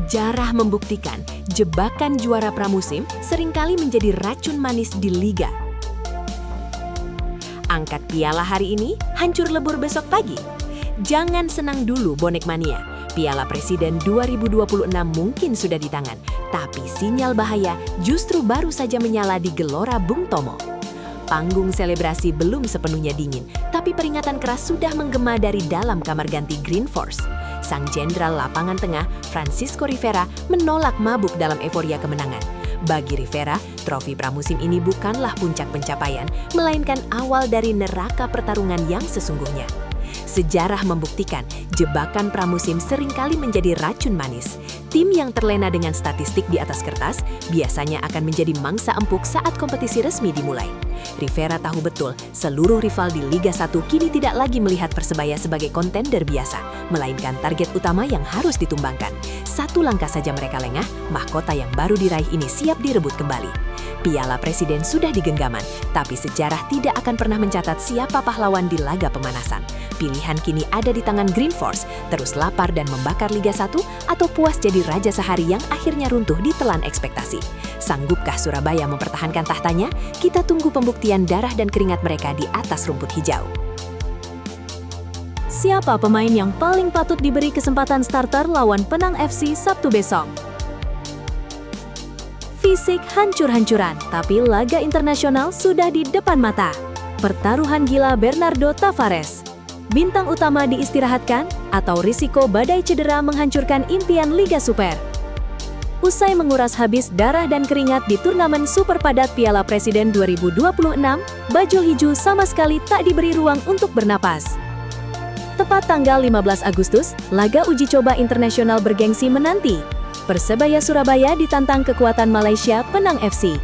Sejarah membuktikan jebakan juara pramusim seringkali menjadi racun manis di liga. Angkat piala hari ini, hancur lebur besok pagi. Jangan senang dulu bonek mania. Piala Presiden 2026 mungkin sudah di tangan, tapi sinyal bahaya justru baru saja menyala di Gelora Bung Tomo. Panggung selebrasi belum sepenuhnya dingin, tapi peringatan keras sudah menggema dari dalam kamar ganti Green Force. Sang jenderal lapangan tengah, Francisco Rivera, menolak mabuk dalam euforia kemenangan. Bagi Rivera, trofi pramusim ini bukanlah puncak pencapaian, melainkan awal dari neraka pertarungan yang sesungguhnya. Sejarah membuktikan jebakan pramusim seringkali menjadi racun manis. Tim yang terlena dengan statistik di atas kertas biasanya akan menjadi mangsa empuk saat kompetisi resmi dimulai. Rivera tahu betul seluruh rival di Liga 1 kini tidak lagi melihat Persebaya sebagai kontender biasa, melainkan target utama yang harus ditumbangkan. Satu langkah saja mereka lengah, mahkota yang baru diraih ini siap direbut kembali. Piala Presiden sudah di genggaman, tapi sejarah tidak akan pernah mencatat siapa pahlawan di laga pemanasan. Pilihan kini ada di tangan Green Force, terus lapar dan membakar Liga 1 atau puas jadi raja sehari yang akhirnya runtuh ditelan ekspektasi. Sanggupkah Surabaya mempertahankan tahtanya? Kita tunggu pembuktian darah dan keringat mereka di atas rumput hijau. Siapa pemain yang paling patut diberi kesempatan starter lawan Penang FC Sabtu besok? Fisik hancur-hancuran, tapi laga internasional sudah di depan mata. Pertaruhan gila Bernardo Tavares. Bintang utama diistirahatkan atau risiko badai cedera menghancurkan impian Liga Super. Usai menguras habis darah dan keringat di turnamen super padat Piala Presiden 2026, bajul hijau sama sekali tak diberi ruang untuk bernapas. Tepat tanggal 15 Agustus, laga uji coba internasional bergengsi menanti. Persebaya Surabaya ditantang kekuatan Malaysia Penang FC.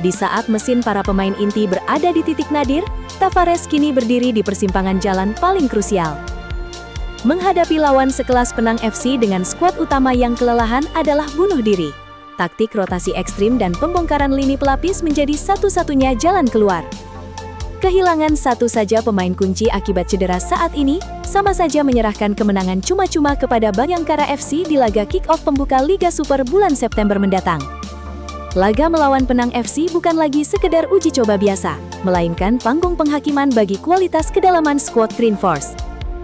Di saat mesin para pemain inti berada di titik nadir, Tavares kini berdiri di persimpangan jalan paling krusial. Menghadapi lawan sekelas Penang FC dengan skuad utama yang kelelahan adalah bunuh diri. Taktik rotasi ekstrim dan pembongkaran lini pelapis menjadi satu-satunya jalan keluar. Kehilangan satu saja pemain kunci akibat cedera saat ini, sama saja menyerahkan kemenangan cuma-cuma kepada Bayangkara FC di laga kick-off pembuka Liga Super bulan September mendatang. Laga melawan Penang FC bukan lagi sekedar uji coba biasa, melainkan panggung penghakiman bagi kualitas kedalaman skuad Green Force.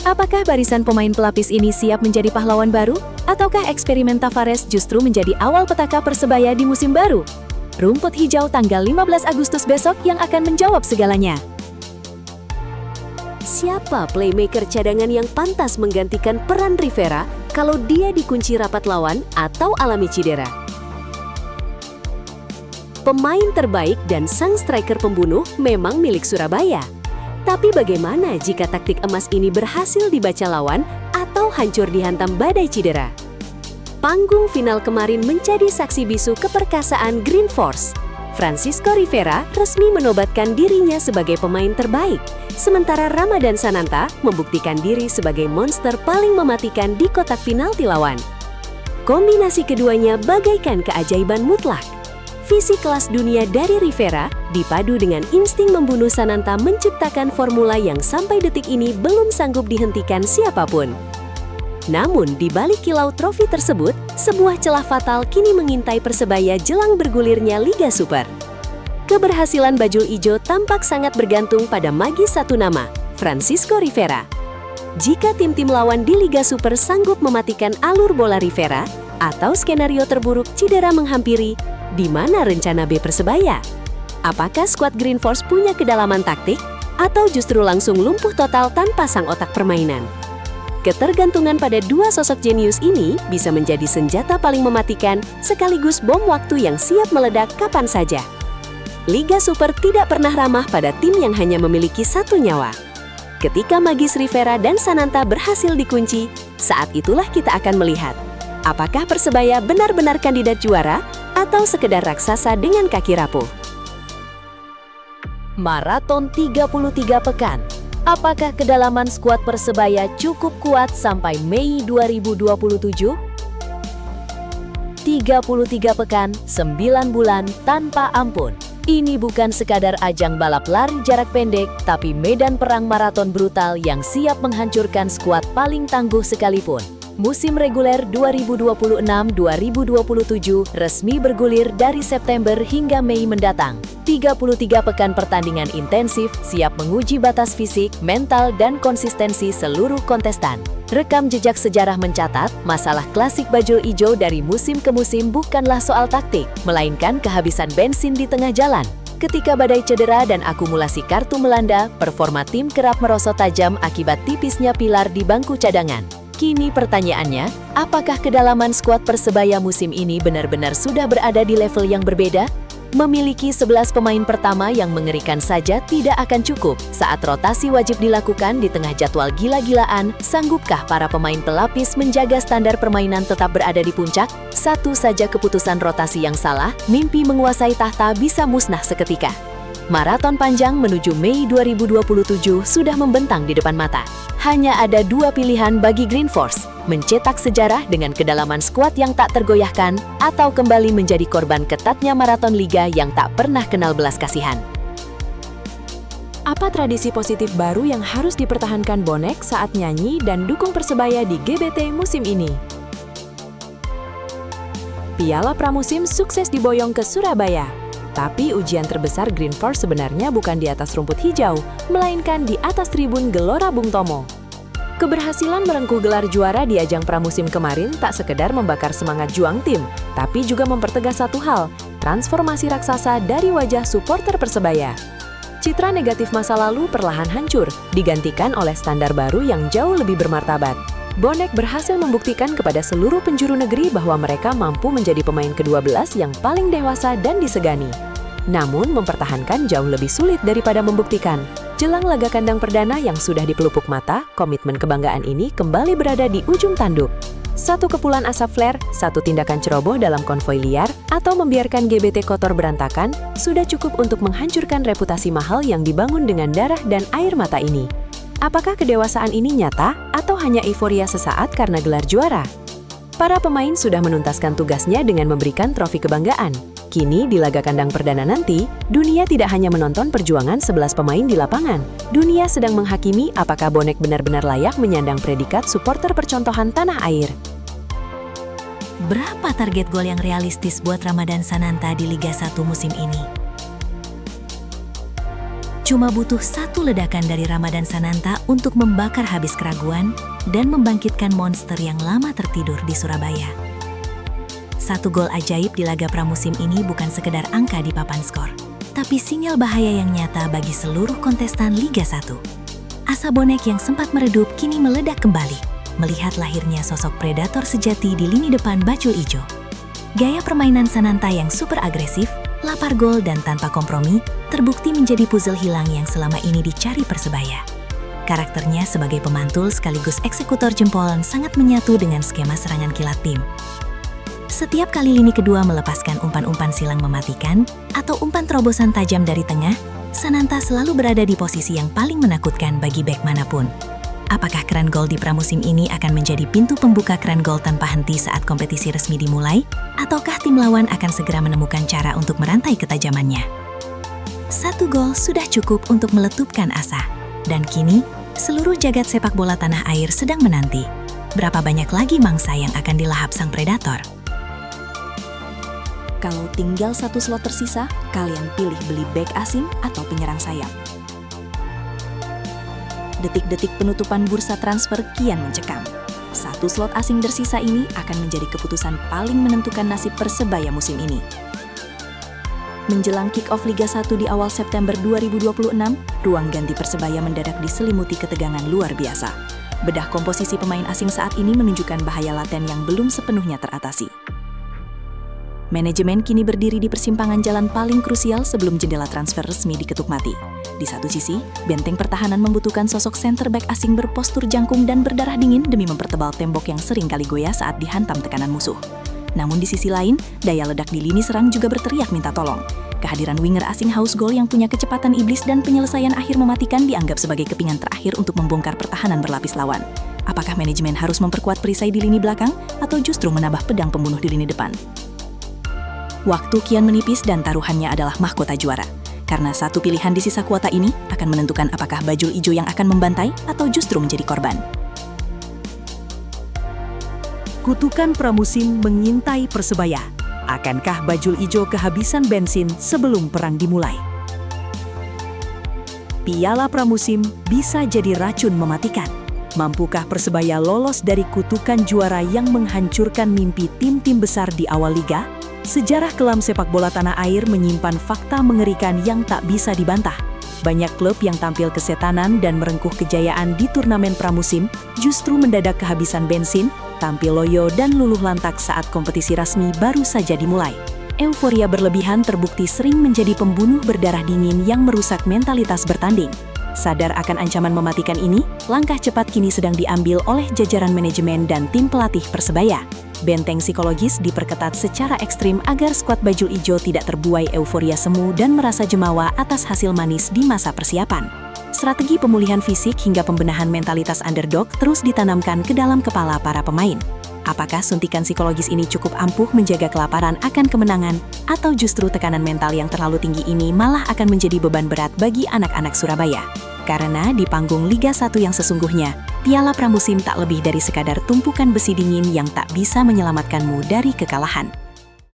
Apakah barisan pemain pelapis ini siap menjadi pahlawan baru? Ataukah eksperimen Tavares justru menjadi awal petaka Persebaya di musim baru? Rumput hijau tanggal 15 Agustus besok yang akan menjawab segalanya. Siapa playmaker cadangan yang pantas menggantikan peran Rivera kalau dia dikunci rapat lawan atau alami cedera? Pemain terbaik dan sang striker pembunuh memang milik Surabaya. Tapi bagaimana jika taktik emas ini berhasil dibaca lawan atau hancur dihantam badai cedera? Panggung final kemarin menjadi saksi bisu keperkasaan Green Force. Francisco Rivera resmi menobatkan dirinya sebagai pemain terbaik, sementara Ramadan Sananta membuktikan diri sebagai monster paling mematikan di kotak penalti lawan. Kombinasi keduanya bagaikan keajaiban mutlak. Visi kelas dunia dari Rivera dipadu dengan insting membunuh Sananta menciptakan formula yang sampai detik ini belum sanggup dihentikan siapapun. Namun di balik kilau trofi tersebut, sebuah celah fatal kini mengintai Persebaya jelang bergulirnya Liga Super. Keberhasilan bajul ijo tampak sangat bergantung pada magis satu nama, Francisco Rivera. Jika tim-tim lawan di Liga Super sanggup mematikan alur bola Rivera, atau skenario terburuk cedera menghampiri, di mana rencana B Persebaya? Apakah skuad Green Force punya kedalaman taktik, atau justru langsung lumpuh total tanpa sang otak permainan? Ketergantungan pada dua sosok jenius ini bisa menjadi senjata paling mematikan sekaligus bom waktu yang siap meledak kapan saja. Liga Super tidak pernah ramah pada tim yang hanya memiliki satu nyawa. Ketika magis Rivera dan Sananta berhasil dikunci, saat itulah kita akan melihat apakah Persebaya benar-benar kandidat juara atau sekedar raksasa dengan kaki rapuh. Maraton 33 pekan. Apakah kedalaman skuad Persebaya cukup kuat sampai Mei 2027? 33 pekan, 9 bulan tanpa ampun. Ini bukan sekadar ajang balap lari jarak pendek, tapi medan perang maraton brutal yang siap menghancurkan skuad paling tangguh sekalipun. Musim reguler 2026-2027 resmi bergulir dari September hingga Mei mendatang. 33 pekan pertandingan intensif siap menguji batas fisik, mental, dan konsistensi seluruh kontestan. Rekam jejak sejarah mencatat, masalah klasik bajul ijo dari musim ke musim bukanlah soal taktik, melainkan kehabisan bensin di tengah jalan. Ketika badai cedera dan akumulasi kartu melanda, performa tim kerap merosot tajam akibat tipisnya pilar di bangku cadangan. Kini pertanyaannya, apakah kedalaman skuad Persebaya musim ini benar-benar sudah berada di level yang berbeda? Memiliki 11 pemain pertama yang mengerikan saja tidak akan cukup. Saat rotasi wajib dilakukan di tengah jadwal gila-gilaan, sanggupkah para pemain pelapis menjaga standar permainan tetap berada di puncak? Satu saja keputusan rotasi yang salah, mimpi menguasai tahta bisa musnah seketika. Maraton panjang menuju Mei 2027 sudah membentang di depan mata. Hanya ada dua pilihan bagi Green Force, mencetak sejarah dengan kedalaman skuad yang tak tergoyahkan, atau kembali menjadi korban ketatnya maraton liga yang tak pernah kenal belas kasihan. Apa tradisi positif baru yang harus dipertahankan bonek saat nyanyi dan dukung Persebaya di GBT musim ini? Piala Pramusim sukses diboyong ke Surabaya. Tapi ujian terbesar Green Force sebenarnya bukan di atas rumput hijau, melainkan di atas tribun Gelora Bung Tomo. Keberhasilan merengkuh gelar juara di ajang pramusim kemarin tak sekedar membakar semangat juang tim, tapi juga mempertegas satu hal, transformasi raksasa dari wajah supporter Persebaya. Citra negatif masa lalu perlahan hancur, digantikan oleh standar baru yang jauh lebih bermartabat. Bonek berhasil membuktikan kepada seluruh penjuru negeri bahwa mereka mampu menjadi pemain ke-12 yang paling dewasa dan disegani. Namun, mempertahankan jauh lebih sulit daripada membuktikan. Jelang laga kandang perdana yang sudah dipelupuk mata, komitmen kebanggaan ini kembali berada di ujung tanduk. Satu kepulan asap flare, satu tindakan ceroboh dalam konvoi liar, atau membiarkan GBT kotor berantakan, sudah cukup untuk menghancurkan reputasi mahal yang dibangun dengan darah dan air mata ini. Apakah kedewasaan ini nyata atau hanya euforia sesaat karena gelar juara? Para pemain sudah menuntaskan tugasnya dengan memberikan trofi kebanggaan. Kini di laga kandang perdana nanti, dunia tidak hanya menonton perjuangan 11 pemain di lapangan. Dunia sedang menghakimi apakah bonek benar-benar layak menyandang predikat supporter percontohan tanah air. Berapa target gol yang realistis buat Ramadan Sananta di Liga 1 musim ini? Cuma butuh satu ledakan dari Ramadan Sananta untuk membakar habis keraguan dan membangkitkan monster yang lama tertidur di Surabaya. Satu gol ajaib di laga pramusim ini bukan sekedar angka di papan skor, tapi sinyal bahaya yang nyata bagi seluruh kontestan Liga 1. Asa bonek yang sempat meredup kini meledak kembali, melihat lahirnya sosok predator sejati di lini depan bajul ijo. Gaya permainan Sananta yang super agresif, lapar gol dan tanpa kompromi, terbukti menjadi puzzle hilang yang selama ini dicari Persebaya. Karakternya sebagai pemantul sekaligus eksekutor jempol sangat menyatu dengan skema serangan kilat tim. Setiap kali lini kedua melepaskan umpan-umpan silang mematikan atau umpan terobosan tajam dari tengah, Sananta selalu berada di posisi yang paling menakutkan bagi bek manapun. Apakah keran gol di pramusim ini akan menjadi pintu pembuka keran gol tanpa henti saat kompetisi resmi dimulai? Ataukah tim lawan akan segera menemukan cara untuk merantai ketajamannya? Satu gol sudah cukup untuk meletupkan asa. Dan kini, seluruh jagat sepak bola tanah air sedang menanti. Berapa banyak lagi mangsa yang akan dilahap sang predator? Kalau tinggal satu slot tersisa, kalian pilih beli bek asing atau penyerang sayap. Detik-detik penutupan bursa transfer kian mencekam. Satu slot asing tersisa ini akan menjadi keputusan paling menentukan nasib Persebaya musim ini. Menjelang kick-off Liga 1 di awal September 2026, ruang ganti Persebaya mendadak diselimuti ketegangan luar biasa. Bedah komposisi pemain asing saat ini menunjukkan bahaya laten yang belum sepenuhnya teratasi. Manajemen kini berdiri di persimpangan jalan paling krusial sebelum jendela transfer resmi diketuk mati. Di satu sisi, benteng pertahanan membutuhkan sosok center back asing berpostur jangkung dan berdarah dingin demi mempertebal tembok yang sering kali goyah saat dihantam tekanan musuh. Namun di sisi lain, daya ledak di lini serang juga berteriak minta tolong. Kehadiran winger asing haus gol yang punya kecepatan iblis dan penyelesaian akhir mematikan dianggap sebagai kepingan terakhir untuk membongkar pertahanan berlapis lawan. Apakah manajemen harus memperkuat perisai di lini belakang atau justru menambah pedang pembunuh di lini depan? Waktu kian menipis dan taruhannya adalah mahkota juara. Karena satu pilihan di sisa kuota ini akan menentukan apakah bajul ijo yang akan membantai atau justru menjadi korban. Kutukan pramusim mengintai Persebaya. Akankah bajul ijo kehabisan bensin sebelum perang dimulai? Piala pramusim bisa jadi racun mematikan. Mampukah Persebaya lolos dari kutukan juara yang menghancurkan mimpi tim-tim besar di awal liga? Sejarah kelam sepak bola tanah air menyimpan fakta mengerikan yang tak bisa dibantah. Banyak klub yang tampil kesetanan dan merengkuh kejayaan di turnamen pramusim justru mendadak kehabisan bensin, tampil loyo dan luluh lantak saat kompetisi resmi baru saja dimulai. Euforia berlebihan terbukti sering menjadi pembunuh berdarah dingin yang merusak mentalitas bertanding. Sadar akan ancaman mematikan ini, langkah cepat kini sedang diambil oleh jajaran manajemen dan tim pelatih Persebaya. Benteng psikologis diperketat secara ekstrim agar skuad bajul ijo tidak terbuai euforia semu dan merasa jemawa atas hasil manis di masa persiapan. Strategi pemulihan fisik hingga pembenahan mentalitas underdog terus ditanamkan ke dalam kepala para pemain. Apakah suntikan psikologis ini cukup ampuh menjaga kelaparan akan kemenangan, atau justru tekanan mental yang terlalu tinggi ini malah akan menjadi beban berat bagi anak-anak Surabaya? Karena di panggung Liga 1 yang sesungguhnya, piala pramusim tak lebih dari sekadar tumpukan besi dingin yang tak bisa menyelamatkanmu dari kekalahan.